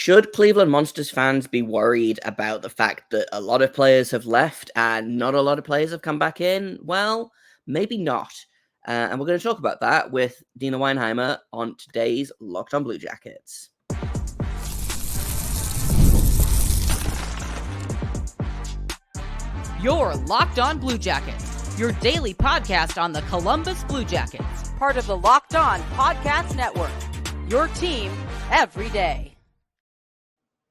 Should Cleveland Monsters fans be worried about the fact that a lot of players have left and not a lot of players have come back in? Well, maybe not. And we're going to talk about that with Deana Weinheimer on today's Locked On Blue Jackets. You're Locked On Blue Jackets, your daily podcast on the Columbus Blue Jackets, part of the Locked On Podcast Network, your team every day.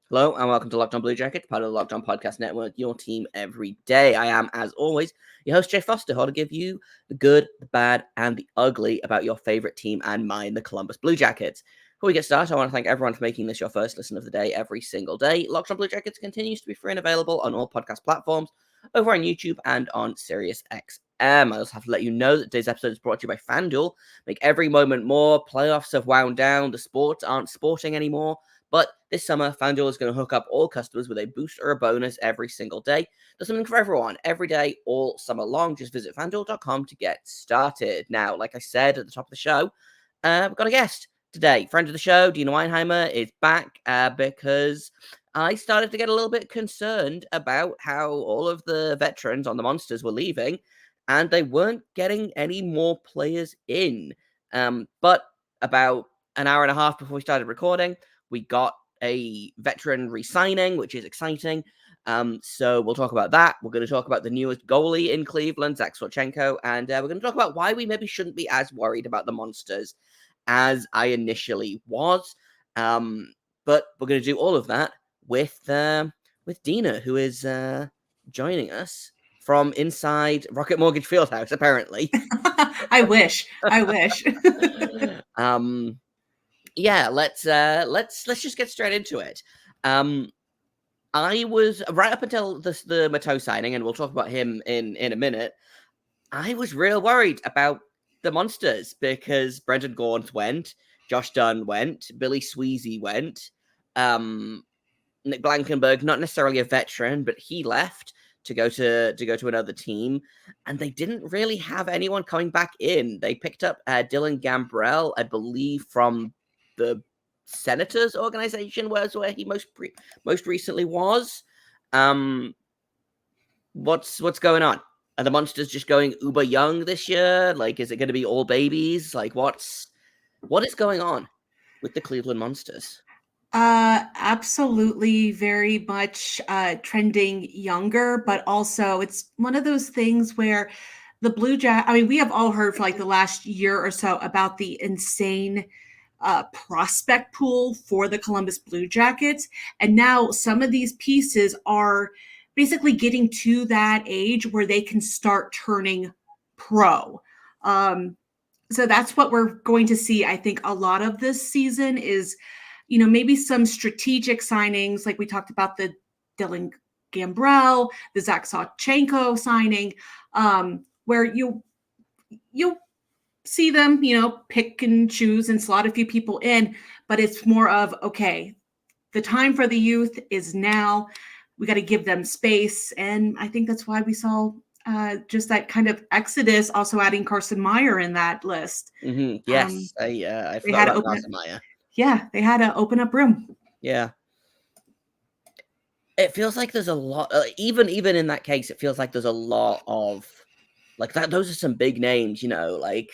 Hello and welcome to Locked On Blue Jackets, part of the Locked On Podcast Network, your team every day. I am, as always, your host, Jay Foster, here to give you the good, the bad, and the ugly about your favorite team and mine, the Columbus Blue Jackets. Before we get started, I want to thank everyone for making this your first listen of the day every single day. Locked On Blue Jackets continues to be free and available on all podcast platforms, over on YouTube and on SiriusXM. I also have to let you know that today's episode is brought to you by FanDuel. Make every moment more. Playoffs have wound down. The sports aren't sporting anymore. But this summer, FanDuel is going to hook up all customers with a boost or a bonus every single day. There's something for everyone, every day, all summer long. Just visit FanDuel.com to get started. Now, like I said at the top of the show, we've got a guest today. Friend of the show, Deana Weinheimer, is back because I started to get a little bit concerned about how all of the veterans on the Monsters were leaving, and they weren't getting any more players in. But about an hour and a half before we started recording, we got a veteran re-signing, which is exciting. So we'll talk about that. We're going to talk about the newest goalie in Cleveland, Zach Sawchenko, and we're going to talk about why we maybe shouldn't be as worried about the Monsters as I initially was. But we're going to do all of that with Deana, who is joining us from inside Rocket Mortgage Fieldhouse, apparently. I wish. Yeah, let's just get straight into it. I was right up until the Matteau signing, and we'll talk about him in a minute. I was real worried about the Monsters because Brendan Gaunce went, Josh Dunn went, Billy Sweezy went, Nick Blankenburg, not necessarily a veteran, but he left to go to another team, and they didn't really have anyone coming back in. They picked up Dylan Gambrell, I believe, from the Senators organization, where he most recently was. What's going on? Are the Monsters just going uber young this year? Like, is it going to be all babies? Like, what is going on with the Cleveland Monsters? Absolutely, very much trending younger, but also it's one of those things where the Blue Jackets, I mean, we have all heard for like the last year or so about the insane prospect pool for the Columbus Blue Jackets. And now some of these pieces are basically getting to that age where they can start turning pro. So that's what we're going to see. I think a lot of this season is, maybe some strategic signings, like we talked about the Dylan Gambrell, the Zach Sawchenko signing, where you'll see them, pick and choose and slot a few people in, but it's more of, okay, the time for the youth is now. We got to give them space. And I think that's why we saw just that kind of exodus, also adding Carson Meyer in that list. Mm-hmm. Yes, I forgot about Carson Meyer. Yeah, they had to open up room. Yeah. It feels like there's a lot, even in that case, it feels like there's a lot of, like, that. Those are some big names, like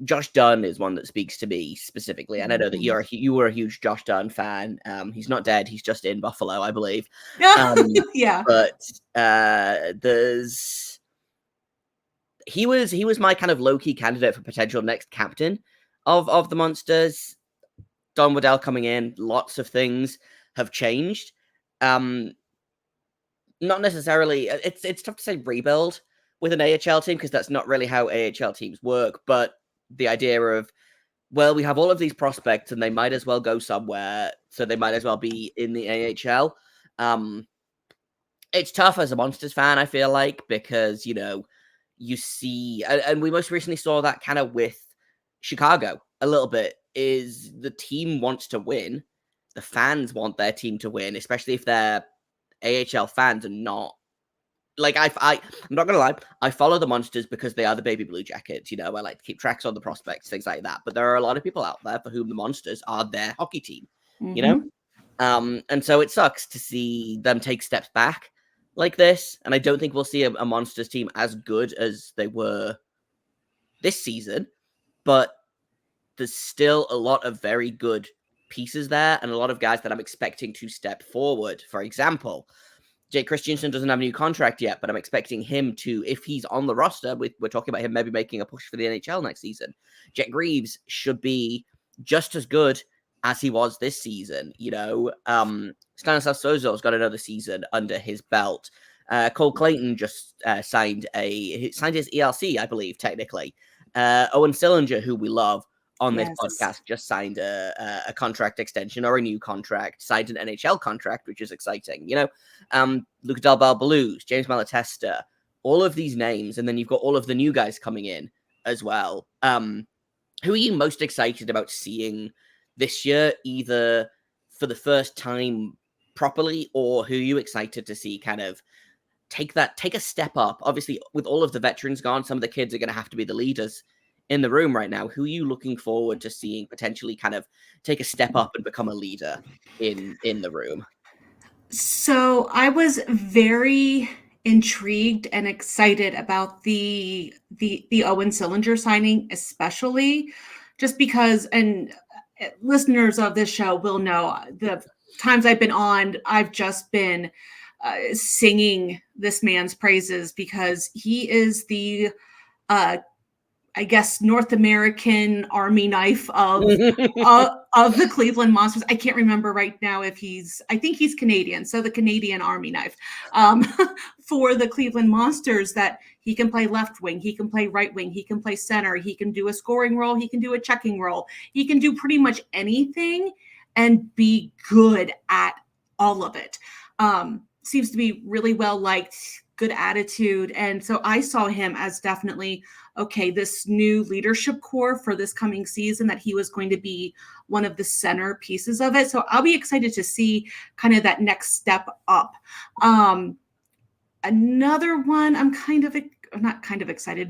Josh Dunn is one that speaks to me specifically. And I know that you were a huge Josh Dunn fan. He's not dead. He's just in Buffalo, I believe. Yeah. But he was my kind of low-key candidate for potential next captain of the Monsters. Don Waddell coming in, lots of things have changed. Not necessarily, it's tough to say rebuild with an AHL team because that's not really how AHL teams work. But the idea of, well, we have all of these prospects and they might as well go somewhere, so they might as well be in the AHL. It's tough as a Monsters fan, I feel like, because, you see, and we most recently saw that kind of with Chicago a little bit, is the team wants to win. The fans want their team to win, especially if they're AHL fans and not. Like, I'm not going to lie, I follow the Monsters because they are the baby Blue Jackets. I like to keep tracks on the prospects, things like that. But there are a lot of people out there for whom the Monsters are their hockey team, And so it sucks to see them take steps back like this. And I don't think we'll see a Monsters team as good as they were this season, but there's still a lot of very good pieces there and a lot of guys that I'm expecting to step forward. For example, Jake Christensen doesn't have a new contract yet, but I'm expecting him to, if he's on the roster, we're talking about him maybe making a push for the NHL next season. Jet Greaves should be just as good as he was this season. Stanislav Sozor's got another season under his belt. Cole Clayton just signed his ELC, I believe, technically. Owen Sillinger, who we love on this podcast, just signed a contract extension or a new contract, signed an NHL contract, which is exciting. Luca Del Bel Blues, James Malatesta, all of these names, and then you've got all of the new guys coming in as well. Who are you most excited about seeing this year, either for the first time properly, or who are you excited to see kind of take a step up? Obviously, with all of the veterans gone, some of the kids are going to have to be the leaders in the room right now. Who are you looking forward to seeing potentially kind of take a step up and become a leader in the room? So I was very intrigued and excited about the Owen Sillinger signing, especially just because, and listeners of this show will know the times I've been on, I've just been singing this man's praises because he is the I guess North American Army knife of the Cleveland Monsters. I can't remember right now if I think he's Canadian, so the Canadian Army knife for the Cleveland Monsters. That he can play left wing, he can play right wing, he can play center, he can do a scoring role, he can do a checking role, he can do pretty much anything and be good at all of it. Seems to be really well liked, good attitude. And so I saw him as definitely, okay, this new leadership core for this coming season, that he was going to be one of the center pieces of it. So I'll be excited to see kind of that next step up. Another one I'm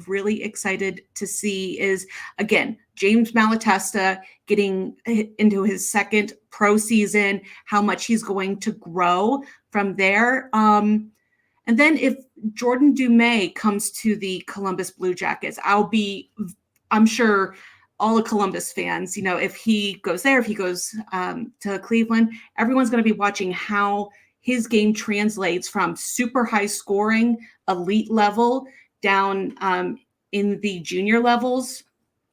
really excited to see is, again, James Malatesta getting into his second pro season, how much he's going to grow from there. And then if Jordan Dumais comes to the Columbus Blue Jackets, I'm sure all the Columbus fans, if he goes there, if he goes to Cleveland, everyone's going to be watching how his game translates from super high scoring, elite level down in the junior levels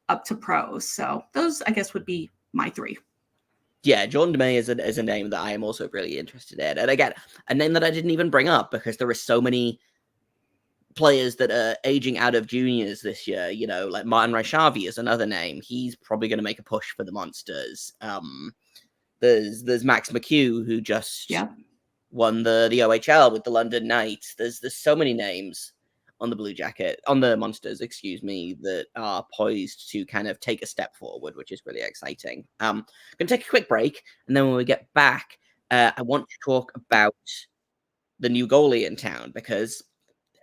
up to pros. So those, I guess, would be my three. Yeah, Jordan Dumais is a name that I am also really interested in. And again, a name that I didn't even bring up because there are so many players that are aging out of juniors this year. Like Martin Ryshavi is another name. He's probably going to make a push for the Monsters. There's Max McHugh, who just won the OHL with the London Knights. There's so many names on the Monsters, that are poised to kind of take a step forward, which is really exciting. I'm going to take a quick break, and then when we get back, I want to talk about the new goalie in town, because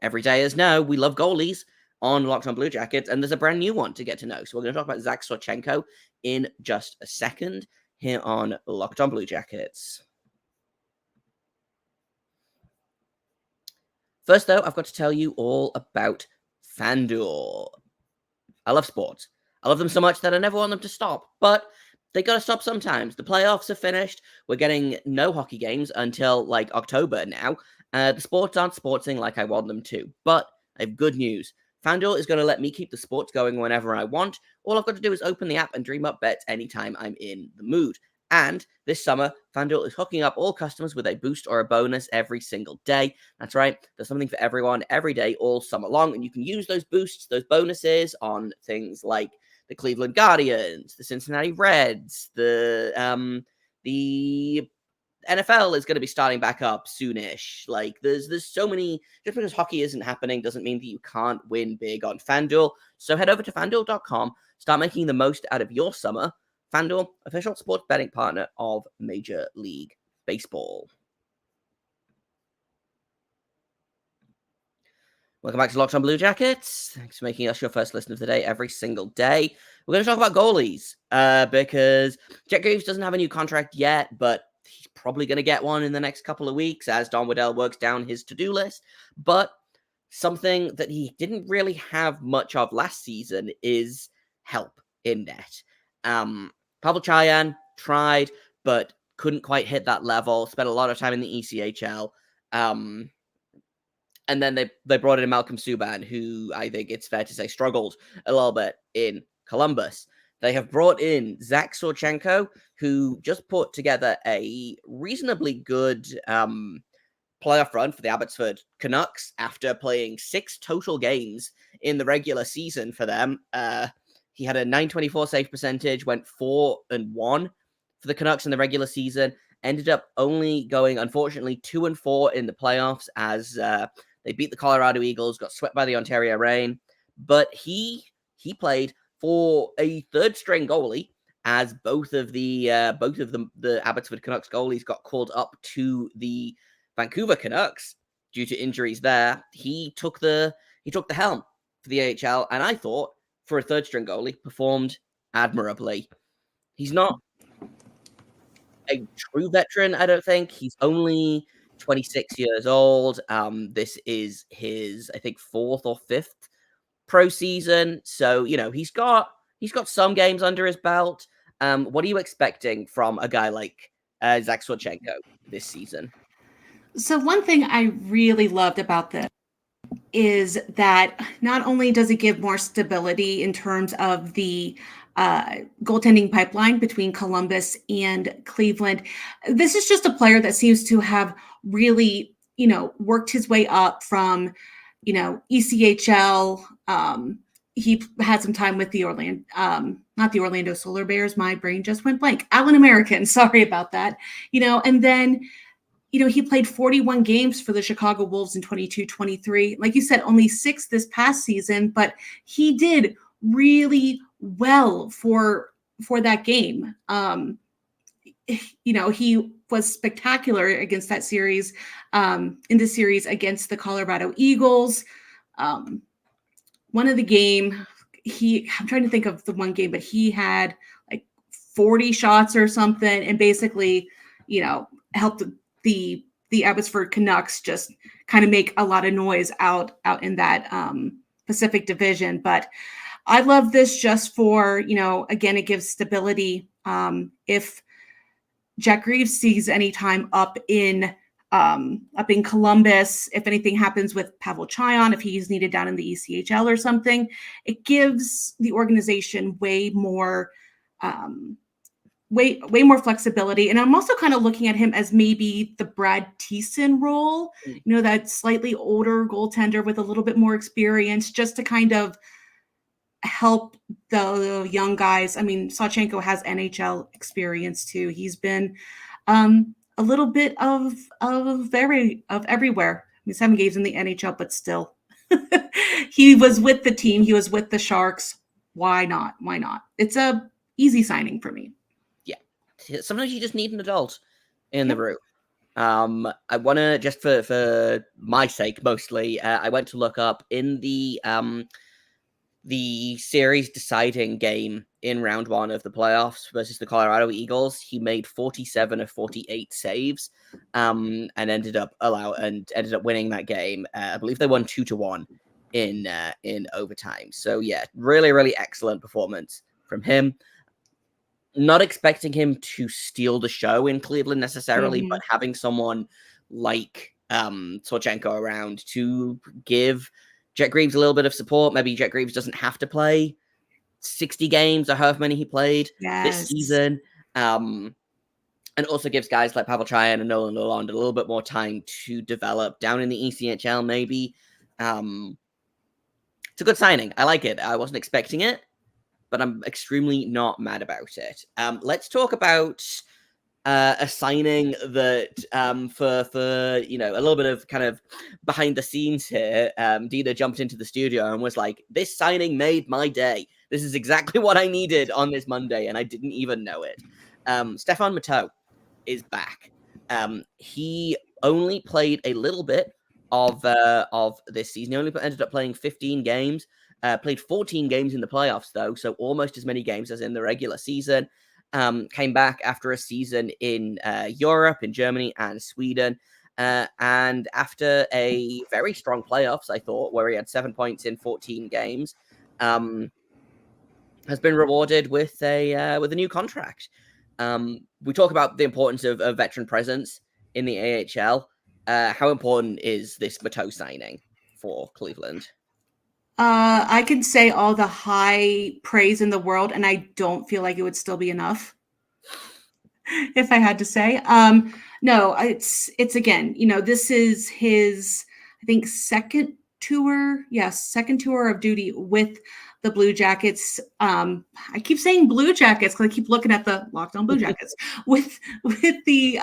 every day, as know, we love goalies on Locked On Blue Jackets, and there's a brand new one to get to know. So we're going to talk about Zach Sawchenko in just a second here on Locked On Blue Jackets. First, though, I've got to tell you all about FanDuel. I love sports. I love them so much that I never want them to stop, but they got to stop sometimes. The playoffs are finished. We're getting no hockey games until October now. The sports aren't sportsing like I want them to, but I have good news. FanDuel is going to let me keep the sports going whenever I want. All I've got to do is open the app and dream up bets anytime I'm in the mood. And this summer, FanDuel is hooking up all customers with a boost or a bonus every single day. That's right. There's something for everyone every day, all summer long. And you can use those boosts, those bonuses on things like the Cleveland Guardians, the Cincinnati Reds, the NFL is going to be starting back up soonish. There's so many. Just because hockey isn't happening doesn't mean that you can't win big on FanDuel. So head over to FanDuel.com, start making the most out of your summer. FanDuel, official sports betting partner of Major League Baseball. Welcome back to Locked On Blue Jackets. Thanks for making us your first listen of the day every single day. We're going to talk about goalies because Jet Greaves doesn't have a new contract yet, but he's probably going to get one in the next couple of weeks as Don Waddell works down his to-do list. But something that he didn't really have much of last season is help in net. Pavel Chayan tried, but couldn't quite hit that level, spent a lot of time in the ECHL. And then they brought in Malcolm Subban, who I think it's fair to say struggled a little bit in Columbus. They have brought in Zach Sawchenko, who just put together a reasonably good playoff run for the Abbotsford Canucks after playing 6 total games in the regular season for them. He had a .924 save percentage, went 4-1 for the Canucks in the regular season, ended up only going, unfortunately, 2-4 in the playoffs as they beat the Colorado Eagles, got swept by the Ontario Reign, but he played for a third-string goalie as both of the Abbotsford Canucks goalies got called up to the Vancouver Canucks due to injuries there. He took the helm for the AHL, and I thought for a third-string goalie performed admirably. He's not a true veteran, I don't think. He's only 26 years old. This is his, I think, 4th or 5th pro season. So, he's got some games under his belt. What are you expecting from a guy like Zach Sawchenko this season? So one thing I really loved about this is that not only does it give more stability in terms of the goaltending pipeline between Columbus and Cleveland, this is just a player that seems to have really, worked his way up from, ECHL. He had some time with the not the Orlando Solar Bears. My brain just went blank. Allen American. Sorry about that. And then, he played 41 games for the Chicago Wolves in 22-23. Like you said, only 6 this past season, but he did really well for that game. He was spectacular against that series, in the series against the Colorado Eagles. One of the game, I'm trying to think of the one game, but he had like 40 shots or something, and basically, helped the Abbotsford Canucks just kind of make a lot of noise out in that Pacific Division. But I love this just for, again, it gives stability. If Jack Greaves sees any time up in Columbus, if anything happens with Pavel Chayan, if he's needed down in the ECHL or something, it gives the organization way more flexibility. And I'm also kind of looking at him as maybe the Brad Thiessen role, that slightly older goaltender with a little bit more experience, just to kind of help the young guys. I mean, Sawchenko has NHL experience too. He's been a little bit of everywhere. I mean, 7 games in the NHL, but still, he was with the team. He was with the Sharks. Why not? It's a easy signing for me. Yeah, sometimes you just need an adult in the room. I want to, just for my sake mostly, I went to look up in the series deciding game in round 1 of the playoffs versus the Colorado Eagles. He made 47 of 48 saves, and ended up winning that game. I believe they won 2-1 in overtime. So yeah, really, really excellent performance from him. Not expecting him to steal the show in Cleveland necessarily, but having someone like Sawchenko around to give Jack Greaves a little bit of support. Maybe Jack Greaves doesn't have to play 60 games or however many he played this season. And also gives guys like Pavel Chayan and Nolan Lalonde a little bit more time to develop down in the ECHL, maybe. It's a good signing. I like it. I wasn't expecting it, but I'm extremely not mad about it. Let's talk about a signing that for a little bit of kind of behind the scenes here. Deana jumped into the studio and was like, "This signing made my day. This is exactly what I needed on this Monday," and I didn't even know it. Stefan Matteau is back. He only played a little bit of this season. He only ended up playing 15 games. Played 14 games in the playoffs, though, so almost as many games as in the regular season. came back after a season in Europe, in Germany, and Sweden. And after a very strong playoffs, I thought, where he had 7 points in 14 games, has been rewarded with a new contract. We talk about the importance of veteran presence in the AHL. How important is this Matteau signing for Cleveland? I can say all the high praise in the world, and I don't feel like it would still be enough if I had to say. No, it's again, this is his, I think, second tour of duty with the Blue Jackets. I keep saying Blue Jackets because I keep looking at the Locked On Blue Jackets with the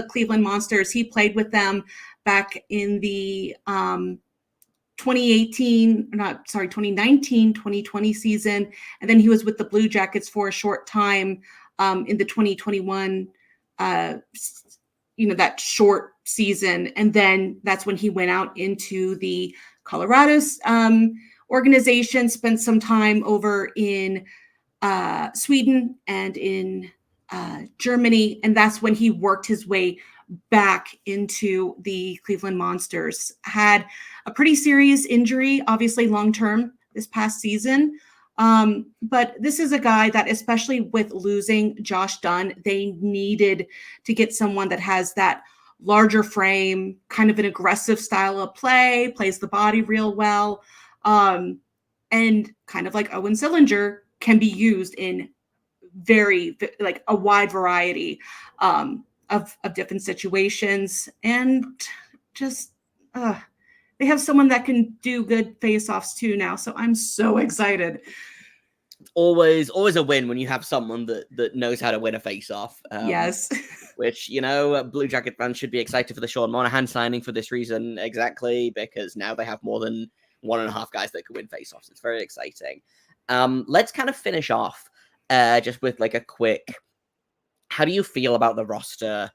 Cleveland Monsters. He played with them back in the 2019-2020 season. And then he was with the Blue Jackets for a short time in the 2021, that short season. And then that's when he went out into the Colorado organization, spent some time over in Sweden and in Germany. And that's when he worked his way back into the Cleveland Monsters. Had a pretty serious injury, obviously long-term this past season. But this is a guy that, especially with losing Josh Dunn, they needed to get someone that has that larger frame, kind of an aggressive style of play, plays the body real well, and kind of like Owen Sillinger can be used in very, like, a wide variety of different situations. And just they have someone that can do good face-offs too now, so I'm so excited. Always a win when you have someone that knows how to win a face-off. Yes. Which, Blue Jacket fans should be excited for the Sean Monahan signing for this reason, exactly, because now they have more than 1.5 guys that can win face-offs. It's very exciting. Let's kind of finish off just with like a quick, how do you feel about the roster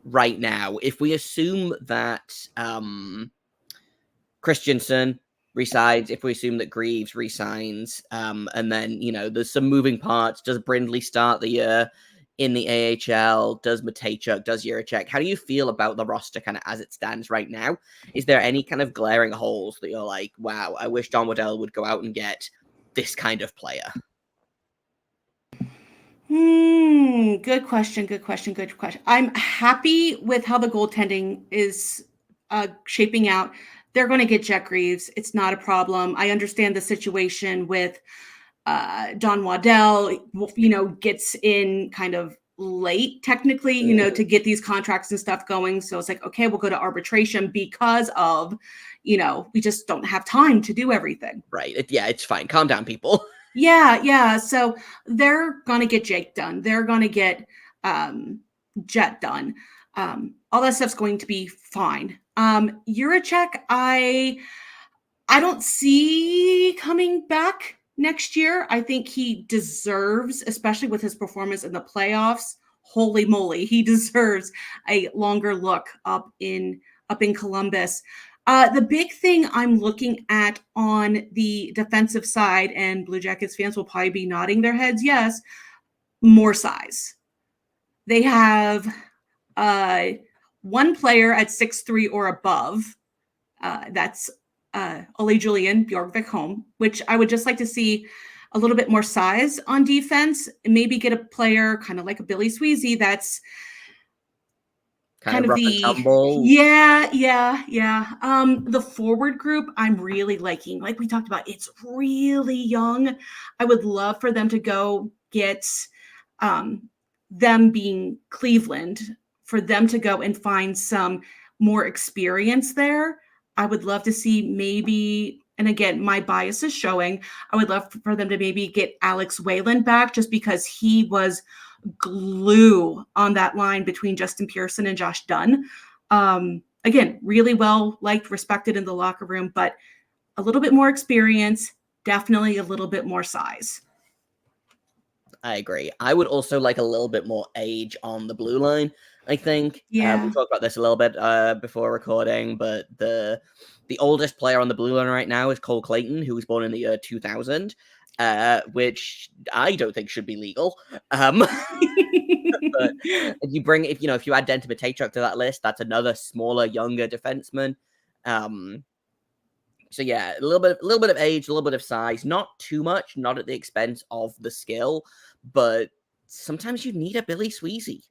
right now? If we assume that Christensen resigns, if we assume that Greaves resigns, and then, there's some moving parts. Does Brindley start the year in the AHL? Does Matejchuk? Does Jiricek? How do you feel about the roster kind of as it stands right now? Is there any kind of glaring holes that you're like, wow, I wish Don Waddell would go out and get this kind of player? Good question. I'm happy with how the goaltending is shaping out. They're going to get Jack Greaves. It's not a problem. I understand the situation with Don Waddell, gets in kind of late technically, to get these contracts and stuff going. So it's like, okay, we'll go to arbitration because of, we just don't have time to do everything. Right. It's fine. Calm down, people. Yeah. So they're going to get Jake done. They're going to get Jet done. All that stuff's going to be fine. Jiricek, I don't see coming back next year. I think he deserves, especially with his performance in the playoffs, holy moly, he deserves a longer look up in Columbus. The big thing I'm looking at on the defensive side, and Blue Jackets fans will probably be nodding their heads, yes, more size. They have one player at 6'3" or above. That's Ole Julien Bjorkvik-Holm, which I would just like to see a little bit more size on defense, and maybe get a player kind of like a Billy Sweezy that's kind of the tumble. Yeah. The forward group I'm really liking. Like we talked about, it's really young. I would love for them to go get them being Cleveland, for them to go and find some more experience there. I would love to see maybe, and again, my bias is showing, I would love for them to maybe get Alex Wayland back, just because he was glue on that line between Justin Pearson and Josh Dunn. Again, really well liked, respected in the locker room, but a little bit more experience, definitely a little bit more size. I agree. I would also like a little bit more age on the blue line, I think. Yeah. We talked about this a little bit before recording, but the oldest player on the blue line right now is Cole Clayton, who was born in the year 2000. which I don't think should be legal. But if you add Denton Matejchuk to that list, that's another smaller, younger defenseman. So yeah, a little bit of age, a little bit of size, not too much, not at the expense of the skill, but sometimes you need a Billy Sweezy.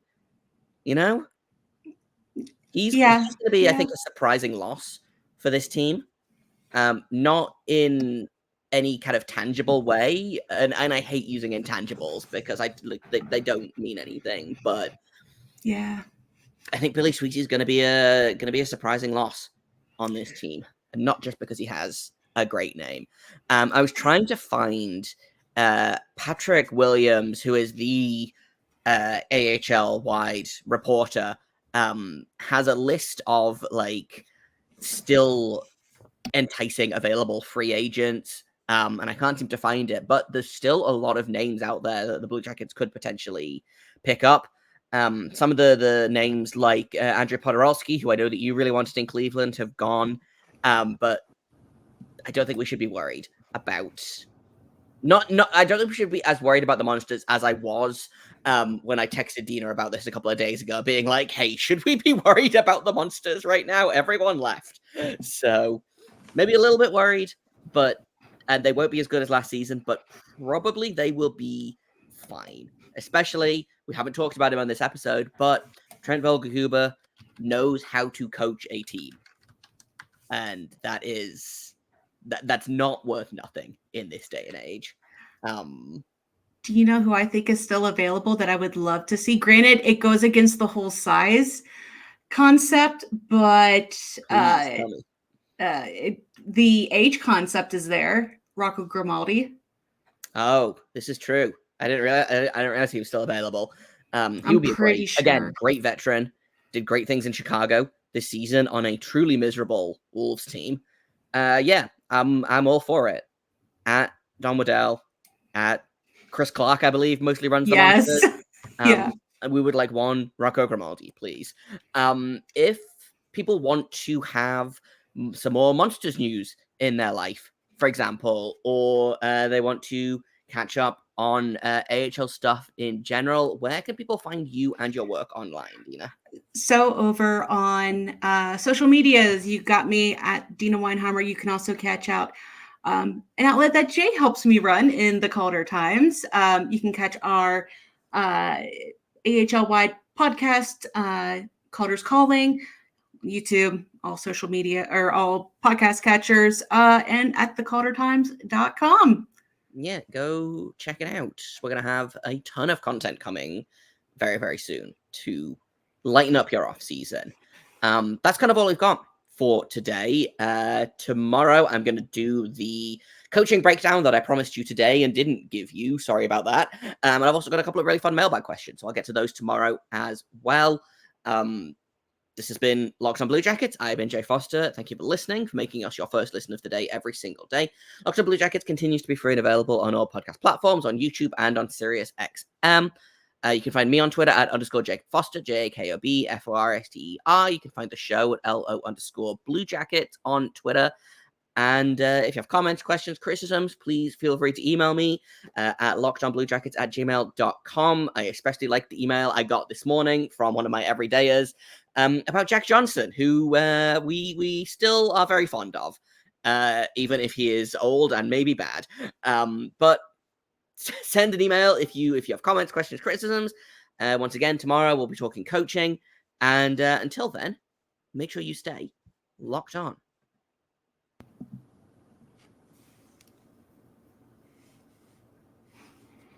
You know, he's going to be, I think, a surprising loss for this team. Not in any kind of tangible way, and I hate using intangibles because they don't mean anything. But yeah, I think Billy Sweezy is going to be a surprising loss on this team, and not just because he has a great name. I was trying to find Patrick Williams, who is the AHL wide reporter, has a list of still enticing available free agents. And I can't seem to find it, but there's still a lot of names out there that the Blue Jackets could potentially pick up. Some of the names like Andrei Podorowski, who I know that you really wanted in Cleveland, have gone. But I don't think we should be worried about. I don't think we should be as worried about the Monsters as I was when I texted Deana about this a couple of days ago, being like, "Hey, should we be worried about the Monsters right now? Everyone left." So maybe a little bit worried, but they won't be as good as last season, but probably they will be fine. Especially, we haven't talked about him on this episode, but Trent Volger-Huber knows how to coach a team. And that's not worth nothing in this day and age. Do you know who I think is still available that I would love to see? Granted, it goes against the whole size concept, but the age concept is there. Rocco Grimaldi. Oh, this is true. I didn't realize he was still available. He would be pretty sure. Again, great veteran. Did great things in Chicago this season on a truly miserable Wolves team. Yeah, I'm all for it. At Don Waddell, at Chris Clark, I believe, mostly runs the Monsters. Yeah. And we would like one Rocco Grimaldi, please. If people want to have some more Monsters news in their life, for example, or they want to catch up on AHL stuff in general, where can people find you and your work online, Deana? So over on social medias, you got me at Deana Weinheimer. You can also catch out an outlet that Jay helps me run in the Calder Times. You can catch our AHL-wide podcast, Calder's Calling, YouTube, all social media, or all podcast catchers, and at thecaldertimes.com. Yeah, go check it out. We're going to have a ton of content coming very, very soon to lighten up your off season. That's kind of all we've got for today. Tomorrow, I'm going to do the coaching breakdown that I promised you today and didn't give you. Sorry about that. And I've also got a couple of really fun mailbag questions, so I'll get to those tomorrow as well. This has been Locked on Blue Jackets. I've been Jay Foster. Thank you for listening, for making us your first listen of the day every single day. Locked on Blue Jackets continues to be free and available on all podcast platforms, on YouTube and on SiriusXM. You can find me on Twitter at _Jake Foster, JAKOBFORSTER. You can find the show at LO_Blue Jackets on Twitter. And if you have comments, questions, criticisms, please feel free to email me at lockedonbluejackets@gmail.com. I especially like the email I got this morning from one of my everydayers about Jack Johnson, who we still are very fond of, even if he is old and maybe bad. But send an email if you have comments, questions, criticisms. Once again, tomorrow we'll be talking coaching. And until then, make sure you stay locked on.